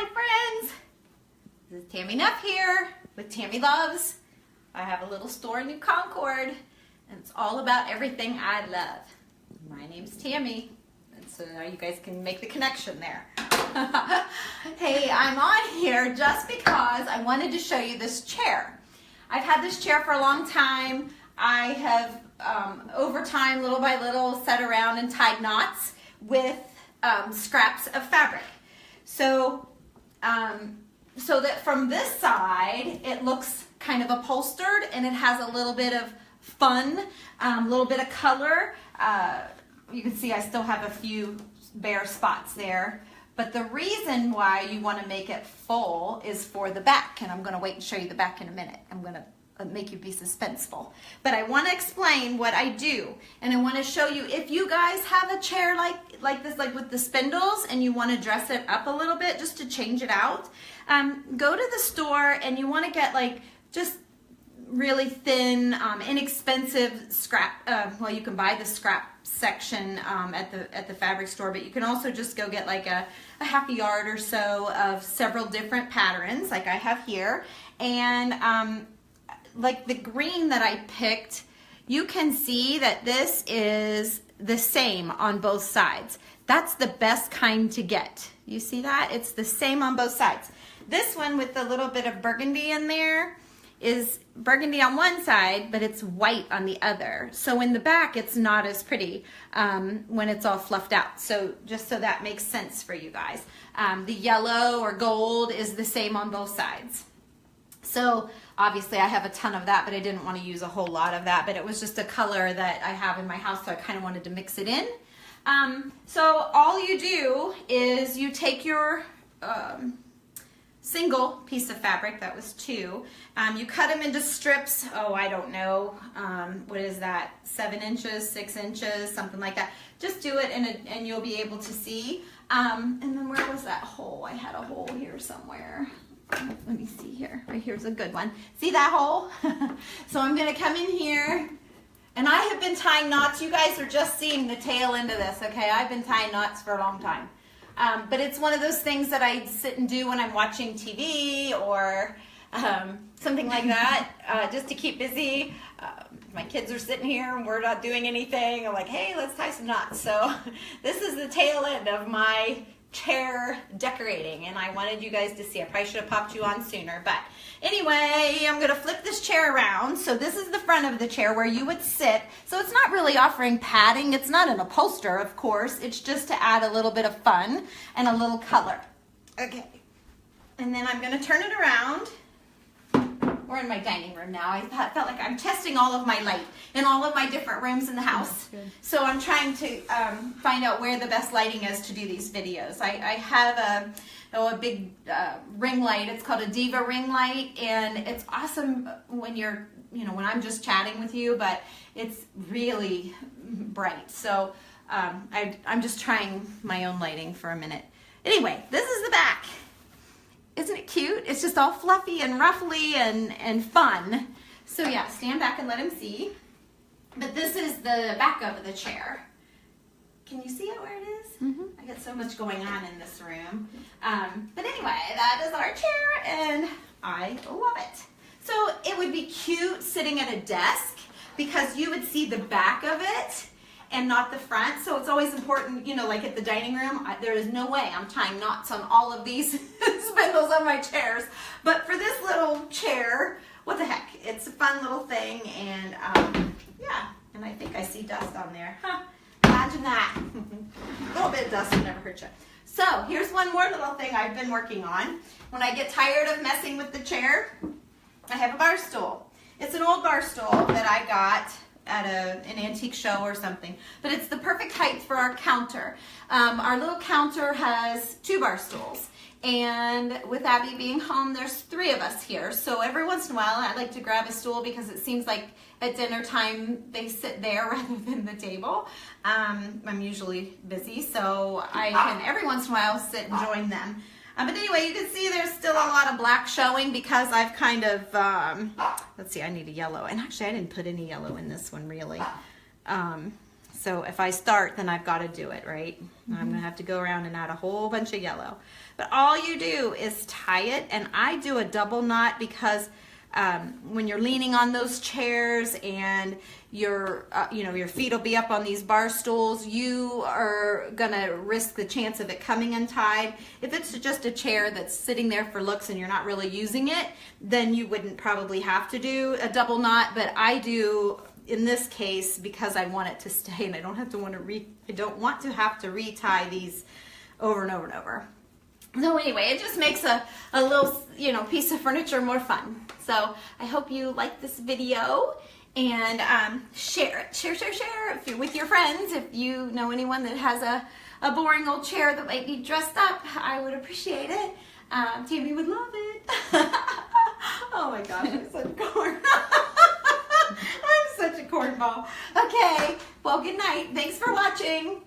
Hi friends, this is Tammy Neff here with Tammy Loves. I have a little store in New Concord and it's all about everything I love. My name's Tammy, and so now you guys can make the connection there. Hey, I'm on here just because I wanted to show you this chair. I've had this chair for a long time. I have over time, little by little, set around and tied knots with scraps of fabric. So that from this side, it looks kind of upholstered and it has a little bit of fun, a little bit of color. You can see I still have a few bare spots there. But the reason why you want to make it full is for the back. And I'm going to wait and show you the back in a minute. I'm going to make you be suspenseful. But I want to explain what I do. And I want to show you, if you guys have a chair like this, like with the spindles, and you want to dress it up a little bit just to change it out, go to the store and you want to get like just really thin, inexpensive scrap. Well, you can buy the scrap section at the fabric store, but you can also just go get like a half a yard or so of several different patterns like I have here. And like the green that I picked, you can see that this is the same on both sides. That's the best kind to get. You see that? It's the same on both sides. This one with a little bit of burgundy in there is burgundy on one side, but it's white on the other. So in the back, it's not as pretty when it's all fluffed out. So just so that makes sense for you guys. The yellow or gold is the same on both sides. So obviously I have a ton of that, but I didn't want to use a whole lot of that, but it was just a color that I have in my house, so I kind of wanted to mix it in. So all you do is you take your single piece of fabric, that was 2, you cut them into strips, I don't know, what is that, 7 inches, 6 inches, something like that. Just do it and you'll be able to see. And then where was that hole? I had a hole here somewhere. Let me see here. Right here's a good one. See that hole? So I'm going to come in here, and I have been tying knots. You guys are just seeing the tail end of this, okay? I've been tying knots for a long time. But it's one of those things that I sit and do when I'm watching TV or something like that, just to keep busy. My kids are sitting here and we're not doing anything. I'm like, hey, let's tie some knots. So this is the tail end of my chair decorating, and I wanted you guys to see. I probably should have popped you on sooner, but anyway, I'm going to flip this chair around. So this is the front of the chair where you would sit. So it's not really offering padding. It's not an upholster, of course. It's just to add a little bit of fun and a little color. Okay, and then I'm going to turn it around. We're in my dining room now. I felt like I'm testing all of my light in all of my different rooms in the house. So I'm trying to find out where the best lighting is to do these videos. I have a big ring light. It's called a Diva ring light, and it's awesome when you're, when I'm just chatting with you, but it's really bright. So I'm just trying my own lighting for a minute. Anyway, this is the back. Isn't it cute? It's just all fluffy and ruffly and fun. So yeah, stand back and let him see. But this is the back of the chair. Can you see it where it is? Mm-hmm. I got so much going on in this room. But anyway, that is our chair and I love it. So it would be cute sitting at a desk because you would see the back of it and not the front. So it's always important, like at the dining room, there is no way I'm tying knots on all of these spindles on my chairs. But for this little chair, what the heck? It's a fun little thing, and yeah, and I think I see dust on there. Huh, imagine that. A little bit of dust will never hurt you. So here's one more little thing I've been working on. When I get tired of messing with the chair, I have a bar stool. It's an old bar stool that I got at an antique show or something, but it's the perfect height for our counter. Our little counter has 2 bar stools, and with Abby being home, there's 3 of us here. So every once in a while, I like to grab a stool because it seems like at dinner time they sit there rather than the table. I'm usually busy, so I can every once in a while sit and join them. But anyway, you can see there's still a lot of black showing because I've kind of, let's see, I need a yellow. And actually, I didn't put any yellow in this one, really. So if I start, then I've got to do it, right? I'm gonna have to go around and add a whole bunch of yellow. But all you do is tie it, and I do a double knot because when you're leaning on those chairs and your feet will be up on these bar stools, you are gonna risk the chance of it coming untied. If it's just a chair that's sitting there for looks and you're not really using it, then you wouldn't probably have to do a double knot, but I do in this case because I want it to stay and I don't want to have to retie these over and over and over. So anyway, it just makes a little, piece of furniture more fun. So I hope you like this video and share it. Share if you're with your friends. If you know anyone that has a boring old chair that might be dressed up, I would appreciate it. Tammy would love it. Oh my gosh, I'm such a corn. I'm such a cornball. Okay, well, good night. Thanks for watching.